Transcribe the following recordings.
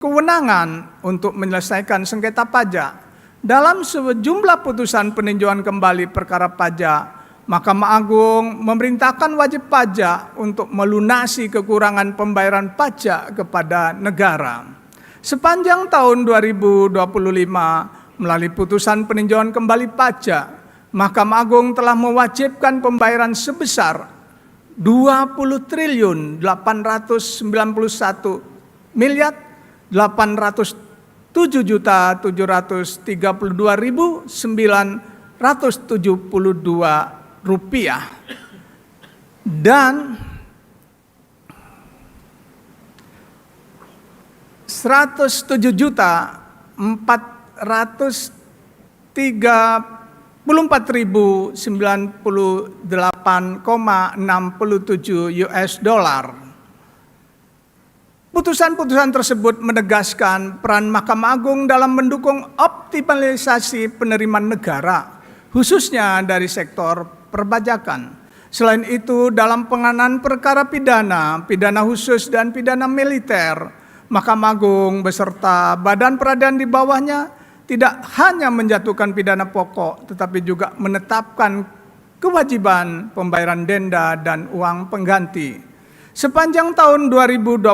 kewenangan untuk menyelesaikan sengketa pajak. Dalam sejumlah putusan peninjauan kembali perkara pajak, Mahkamah Agung memerintahkan wajib pajak untuk melunasi kekurangan pembayaran pajak kepada negara. Sepanjang tahun 2025, melalui putusan peninjauan kembali pajak, Mahkamah Agung telah mewajibkan pembayaran sebesar 20 triliun 891 miliar 807.732.972 rupiah dan 107.434.098,67 US dollar. Putusan-putusan tersebut menegaskan peran Mahkamah Agung dalam mendukung optimalisasi penerimaan negara, khususnya dari sektor perpajakan. Selain itu, dalam penanganan perkara pidana, pidana khusus dan pidana militer, Mahkamah Agung beserta badan peradilan di bawahnya tidak hanya menjatuhkan pidana pokok, tetapi juga menetapkan kewajiban pembayaran denda dan uang pengganti. Sepanjang tahun 2025,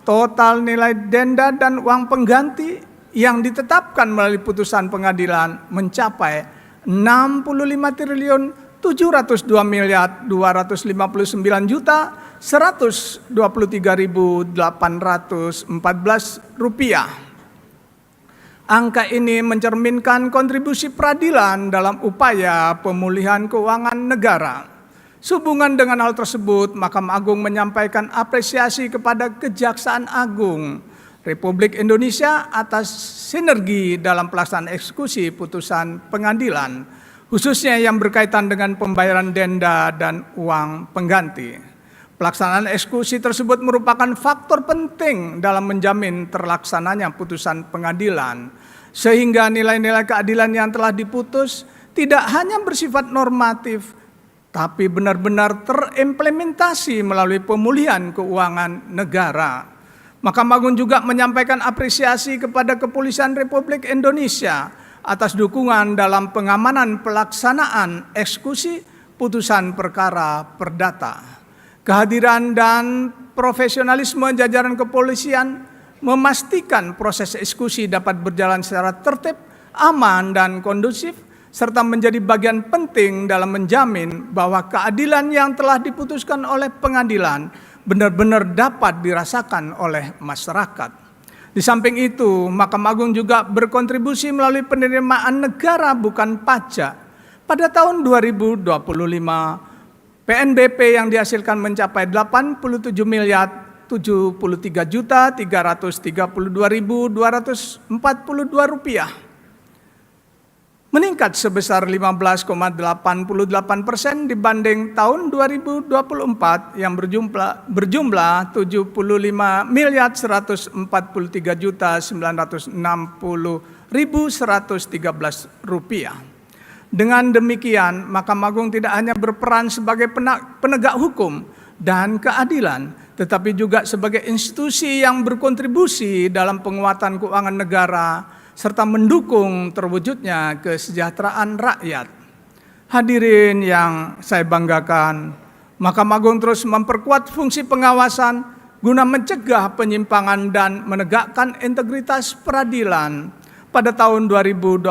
total nilai denda dan uang pengganti yang ditetapkan melalui putusan pengadilan mencapai 65 triliun 702 miliar 259 juta 123.814 rupiah. Angka ini mencerminkan kontribusi peradilan dalam upaya pemulihan keuangan negara. Sehubungan dengan hal tersebut, Mahkamah Agung menyampaikan apresiasi kepada Kejaksaan Agung Republik Indonesia atas sinergi dalam pelaksanaan eksekusi putusan pengadilan, khususnya yang berkaitan dengan pembayaran denda dan uang pengganti. Pelaksanaan eksekusi tersebut merupakan faktor penting dalam menjamin terlaksananya putusan pengadilan, sehingga nilai-nilai keadilan yang telah diputus tidak hanya bersifat normatif, tapi benar-benar terimplementasi melalui pemulihan keuangan negara. Mahkamah Agung juga menyampaikan apresiasi kepada Kepolisian Republik Indonesia atas dukungan dalam pengamanan pelaksanaan eksekusi putusan perkara perdata. Kehadiran dan profesionalisme jajaran kepolisian memastikan proses eksekusi dapat berjalan secara tertib, aman, dan kondusif, serta menjadi bagian penting dalam menjamin bahwa keadilan yang telah diputuskan oleh pengadilan benar-benar dapat dirasakan oleh masyarakat. Di samping itu, Mahkamah Agung juga berkontribusi melalui penerimaan negara bukan pajak. Pada tahun 2025, PNBP yang dihasilkan mencapai 87 miliar 73 juta 332.242 rupiah. Meningkat sebesar 15,88% dibanding tahun 2024 yang berjumlah 75 miliar 143 juta 960.113 rupiah. Dengan demikian, Mahkamah Agung tidak hanya berperan sebagai penegak hukum dan keadilan, tetapi juga sebagai institusi yang berkontribusi dalam penguatan keuangan negara serta mendukung terwujudnya kesejahteraan rakyat. Hadirin yang saya banggakan, Mahkamah Agung terus memperkuat fungsi pengawasan guna mencegah penyimpangan dan menegakkan integritas peradilan. Pada tahun 2025,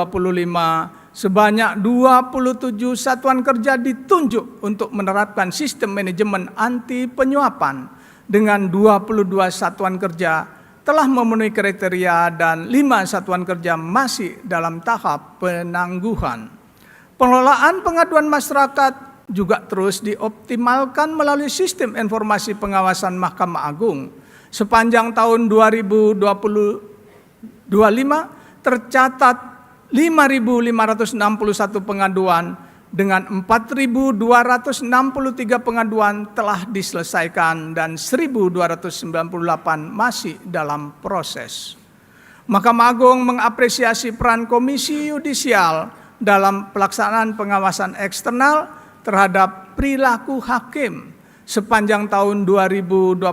sebanyak 27 satuan kerja ditunjuk untuk menerapkan sistem manajemen anti penyuapan dengan 22 satuan kerja telah memenuhi kriteria dan 5 satuan kerja masih dalam tahap penangguhan. Pengelolaan pengaduan masyarakat juga terus dioptimalkan melalui sistem informasi pengawasan Mahkamah Agung. Sepanjang tahun 2025 tercatat 5.561 pengaduan dengan 4.263 pengaduan telah diselesaikan dan 1.298 masih dalam proses. Mahkamah Agung mengapresiasi peran Komisi Yudisial dalam pelaksanaan pengawasan eksternal terhadap perilaku hakim. Sepanjang tahun 2025,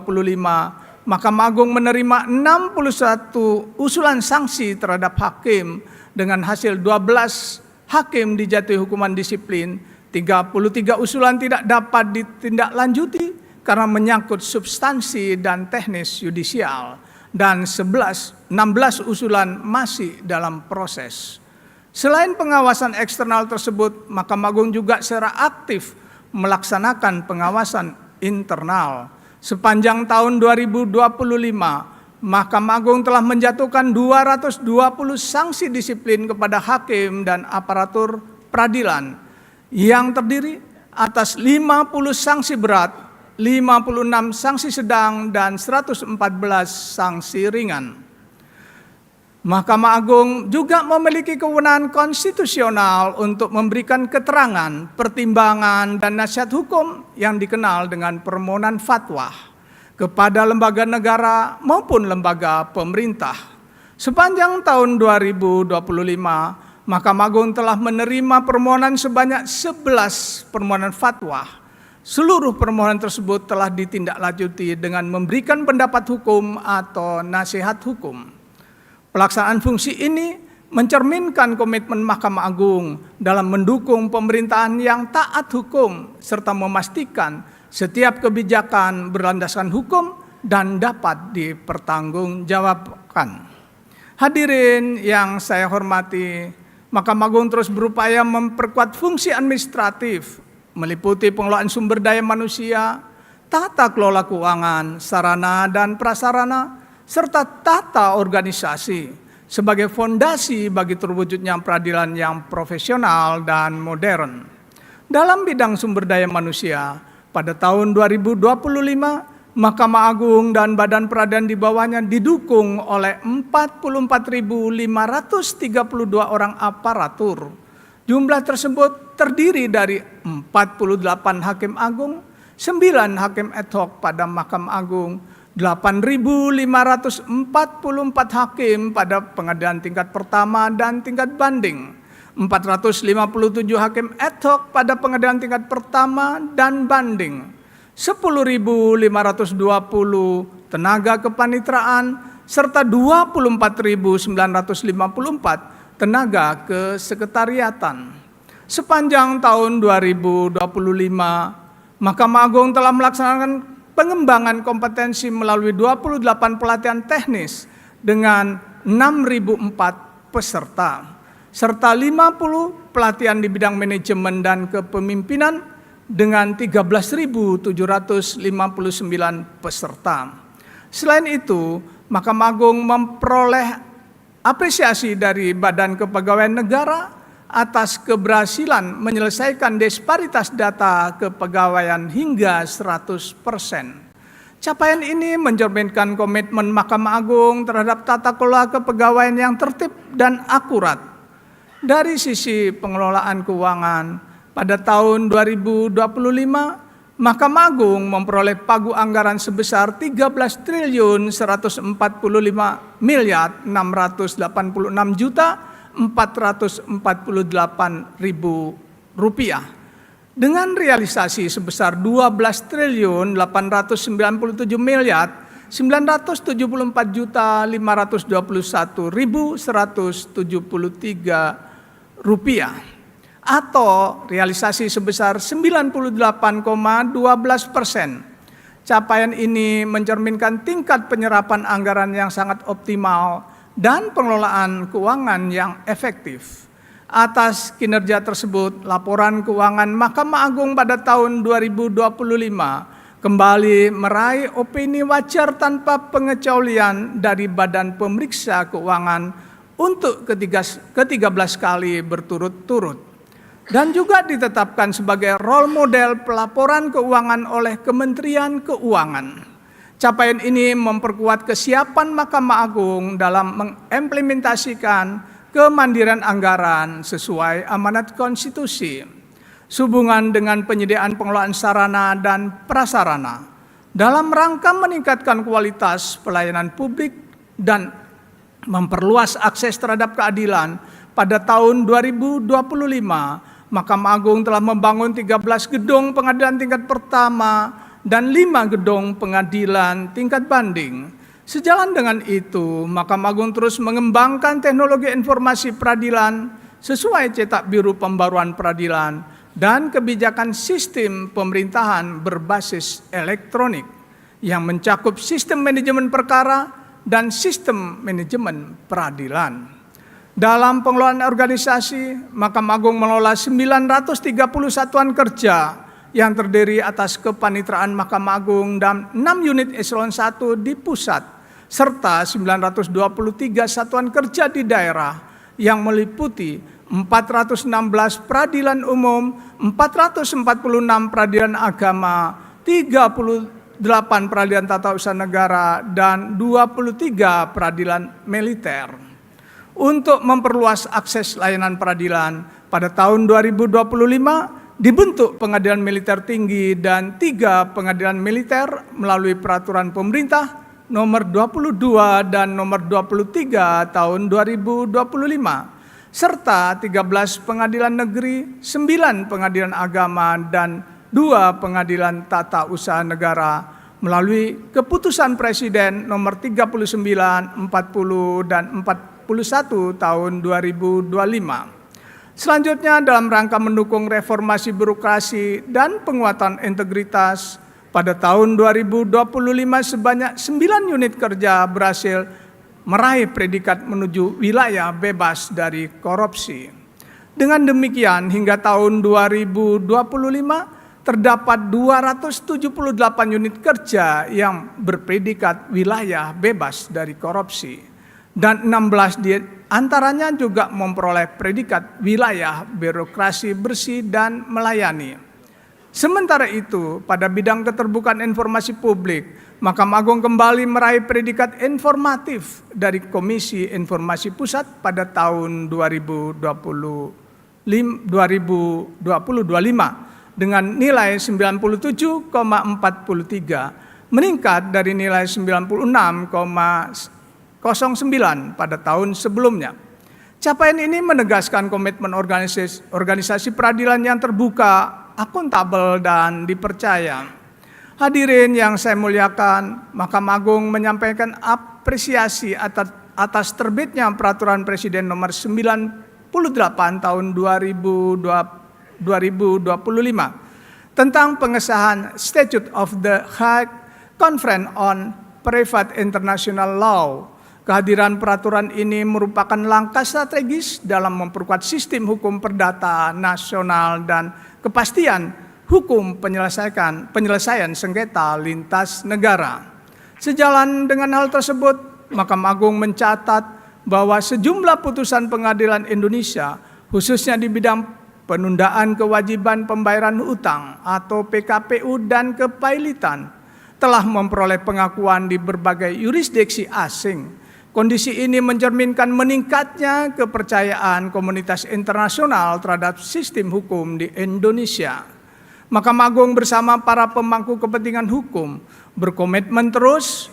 Mahkamah Agung menerima 61 usulan sanksi terhadap hakim dengan hasil 12 hakim dijatuhi hukuman disiplin, 33 usulan tidak dapat ditindaklanjuti karena menyangkut substansi dan teknis yudisial, dan 16 usulan masih dalam proses. Selain pengawasan eksternal tersebut, Mahkamah Agung juga secara aktif melaksanakan pengawasan internal. Sepanjang tahun 2025, Mahkamah Agung telah menjatuhkan 220 sanksi disiplin kepada hakim dan aparatur peradilan yang terdiri atas 50 sanksi berat, 56 sanksi sedang, dan 114 sanksi ringan. Mahkamah Agung juga memiliki kewenangan konstitusional untuk memberikan keterangan, pertimbangan, dan nasihat hukum yang dikenal dengan permohonan fatwa kepada lembaga negara maupun lembaga pemerintah. Sepanjang tahun 2025, Mahkamah Agung telah menerima permohonan sebanyak 11 permohonan fatwa. Seluruh permohonan tersebut telah ditindaklanjuti dengan memberikan pendapat hukum atau nasihat hukum. Pelaksanaan fungsi ini mencerminkan komitmen Mahkamah Agung dalam mendukung pemerintahan yang taat hukum serta memastikan setiap kebijakan berlandaskan hukum dan dapat dipertanggungjawabkan. Hadirin yang saya hormati, Mahkamah Agung terus berupaya memperkuat fungsi administratif, meliputi pengelolaan sumber daya manusia, tata kelola keuangan, sarana dan prasarana, serta tata organisasi sebagai fondasi bagi terwujudnya peradilan yang profesional dan modern. Dalam bidang sumber daya manusia, pada tahun 2025, Mahkamah Agung dan badan peradilan di bawahnya didukung oleh 44.532 orang aparatur. Jumlah tersebut terdiri dari 48 hakim agung, 9 hakim ad hoc pada Mahkamah Agung, 8.544 hakim pada pengadilan tingkat pertama dan tingkat banding, 457 hakim ad hoc pada pengadilan tingkat pertama dan banding, 10.520 tenaga kepanitraan, serta 24.954 tenaga kesekretariatan. Sepanjang tahun 2025, Mahkamah Agung telah melaksanakan pengembangan kompetensi melalui 28 pelatihan teknis dengan 6.004 peserta, serta 50 pelatihan di bidang manajemen dan kepemimpinan dengan 13.759 peserta. Selain itu, Mahkamah Agung memperoleh apresiasi dari Badan Kepegawaian Negara atas keberhasilan menyelesaikan disparitas data kepegawaian hingga 100%. Capaian ini mencerminkan komitmen Mahkamah Agung terhadap tata kelola kepegawaian yang tertib dan akurat. Dari sisi pengelolaan keuangan, pada tahun 2025, Mahkamah Agung memperoleh pagu anggaran sebesar 13.145.686.448.000 rupiah dengan realisasi sebesar 12.891.521.173 rupiah atau realisasi sebesar 98,12%. Capaian ini mencerminkan tingkat penyerapan anggaran yang sangat optimal dan pengelolaan keuangan yang efektif. Atas kinerja tersebut, laporan keuangan Mahkamah Agung pada tahun 2025 kembali meraih opini wajar tanpa pengecualian dari Badan Pemeriksa Keuangan untuk ke-13 kali berturut-turut, dan juga ditetapkan sebagai role model pelaporan keuangan oleh Kementerian Keuangan. Capaian ini memperkuat kesiapan Mahkamah Agung dalam mengimplementasikan kemandirian anggaran sesuai amanat konstitusi. Sehubungan dengan penyediaan pengelolaan sarana dan prasarana dalam rangka meningkatkan kualitas pelayanan publik dan memperluas akses terhadap keadilan, pada tahun 2025 Mahkamah Agung telah membangun 13 gedung pengadilan tingkat pertama dan 5 gedung pengadilan tingkat banding. Sejalan dengan itu, Mahkamah Agung terus mengembangkan teknologi informasi peradilan sesuai cetak biru pembaruan peradilan dan kebijakan sistem pemerintahan berbasis elektronik yang mencakup sistem manajemen perkara dan sistem manajemen peradilan. Dalam pengelolaan organisasi, Mahkamah Agung mengelola 930 satuan kerja yang terdiri atas kepanitraan Mahkamah Agung dan 6 unit eselon 1 di pusat, serta 923 satuan kerja di daerah yang meliputi 416 peradilan umum, 446 peradilan agama, 38 peradilan tata usaha negara, dan 23 peradilan militer. Untuk memperluas akses layanan peradilan, pada tahun 2025 dibentuk pengadilan militer tinggi dan 3 pengadilan militer melalui peraturan pemerintah nomor 22 dan nomor 23 tahun 2025, serta 13 pengadilan negeri, 9 pengadilan agama, dan 2 pengadilan tata usaha negara melalui keputusan Presiden nomor 39, 40, dan 41 tahun 2025. Selanjutnya, dalam rangka mendukung reformasi birokrasi dan penguatan integritas, pada tahun 2025 sebanyak 9 unit kerja berhasil meraih predikat menuju wilayah bebas dari korupsi. Dengan demikian, hingga tahun 2025 terdapat 278 unit kerja yang berpredikat wilayah bebas dari korupsi, dan 16 di antaranya juga memperoleh predikat wilayah birokrasi bersih dan melayani. Sementara itu, pada bidang keterbukaan informasi publik, Mahkamah Agung kembali meraih predikat informatif dari Komisi Informasi Pusat pada tahun 2025 dengan nilai 97,43, meningkat dari nilai 96,09 pada tahun sebelumnya. Capaian ini menegaskan komitmen organisasi peradilan yang terbuka, akuntabel, dan dipercaya. Hadirin yang saya muliakan, Mahkamah Agung menyampaikan apresiasi atas terbitnya Peraturan Presiden nomor 98 tahun 2025 tentang pengesahan Statute of the Hague Conference on Private International Law. Kehadiran peraturan ini merupakan langkah strategis dalam memperkuat sistem hukum perdata nasional dan kepastian hukum penyelesaian sengketa lintas negara. Sejalan dengan hal tersebut, Mahkamah Agung mencatat bahwa sejumlah putusan pengadilan Indonesia, khususnya di bidang penundaan kewajiban pembayaran utang atau PKPU dan kepailitan, telah memperoleh pengakuan di berbagai yurisdiksi asing. Kondisi ini mencerminkan meningkatnya kepercayaan komunitas internasional terhadap sistem hukum di Indonesia. Mahkamah Agung bersama para pemangku kepentingan hukum berkomitmen terus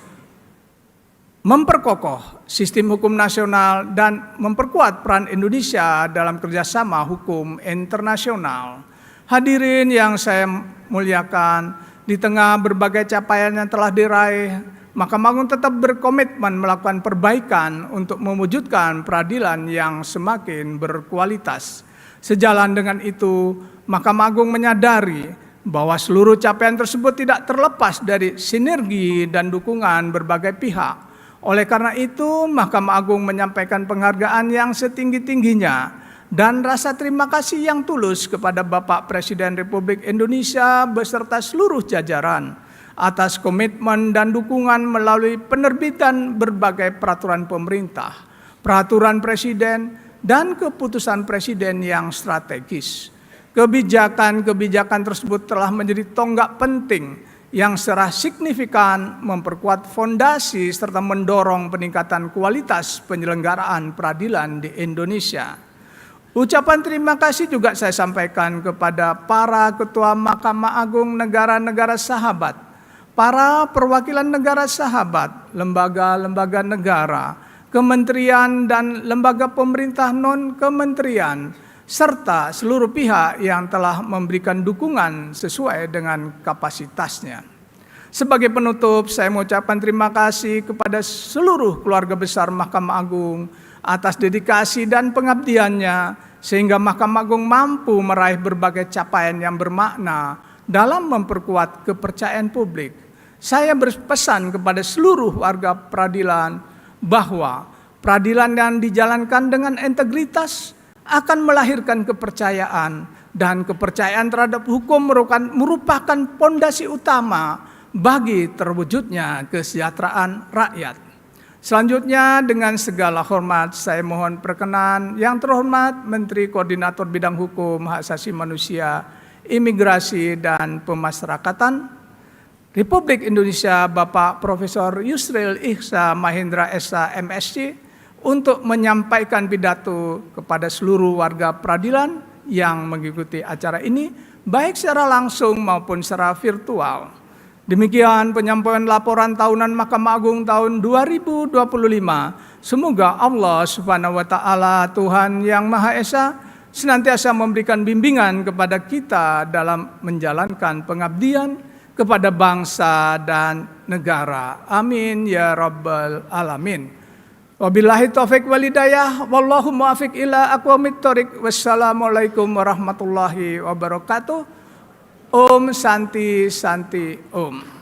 memperkokoh sistem hukum nasional dan memperkuat peran Indonesia dalam kerjasama hukum internasional. Hadirin yang saya muliakan, di tengah berbagai capaian yang telah diraih, Mahkamah Agung tetap berkomitmen melakukan perbaikan untuk mewujudkan peradilan yang semakin berkualitas. Sejalan dengan itu, Mahkamah Agung menyadari bahwa seluruh capaian tersebut tidak terlepas dari sinergi dan dukungan berbagai pihak. Oleh karena itu, Mahkamah Agung menyampaikan penghargaan yang setinggi-tingginya dan rasa terima kasih yang tulus kepada Bapak Presiden Republik Indonesia beserta seluruh jajaran atas komitmen dan dukungan melalui penerbitan berbagai peraturan pemerintah, peraturan presiden, dan keputusan presiden yang strategis. Kebijakan-kebijakan tersebut telah menjadi tonggak penting yang secara signifikan memperkuat fondasi serta mendorong peningkatan kualitas penyelenggaraan peradilan di Indonesia. Ucapan terima kasih juga saya sampaikan kepada para ketua Mahkamah Agung negara-negara sahabat, para perwakilan negara sahabat, lembaga-lembaga negara, kementerian dan lembaga pemerintah non-kementerian, serta seluruh pihak yang telah memberikan dukungan sesuai dengan kapasitasnya. Sebagai penutup, saya mengucapkan terima kasih kepada seluruh keluarga besar Mahkamah Agung atas dedikasi dan pengabdiannya, sehingga Mahkamah Agung mampu meraih berbagai capaian yang bermakna dalam memperkuat kepercayaan publik. Saya berpesan kepada seluruh warga peradilan bahwa peradilan yang dijalankan dengan integritas akan melahirkan kepercayaan, dan kepercayaan terhadap hukum merupakan pondasi utama bagi terwujudnya kesejahteraan rakyat. Selanjutnya, dengan segala hormat saya mohon perkenan Yang Terhormat Menteri Koordinator Bidang Hukum, Hak Asasi Manusia, Imigrasi dan Pemasyarakatan Republik Indonesia, Bapak Profesor Yusril Ihsa Mahendra SH MSc, untuk menyampaikan pidato kepada seluruh warga peradilan yang mengikuti acara ini, baik secara langsung maupun secara virtual. Demikian penyampaian laporan tahunan Mahkamah Agung tahun 2025. Semoga Allah Subhanahu wa Ta'ala, Tuhan yang Maha Esa, senantiasa memberikan bimbingan kepada kita dalam menjalankan pengabdian kepada bangsa dan negara. Amin ya rabbal alamin. Wabillahi taufik wal hidayah, wallahu muwaffiq ila aqwamit thoriq. Wassalamualaikum warahmatullahi wabarakatuh. Om Santi Santi Om.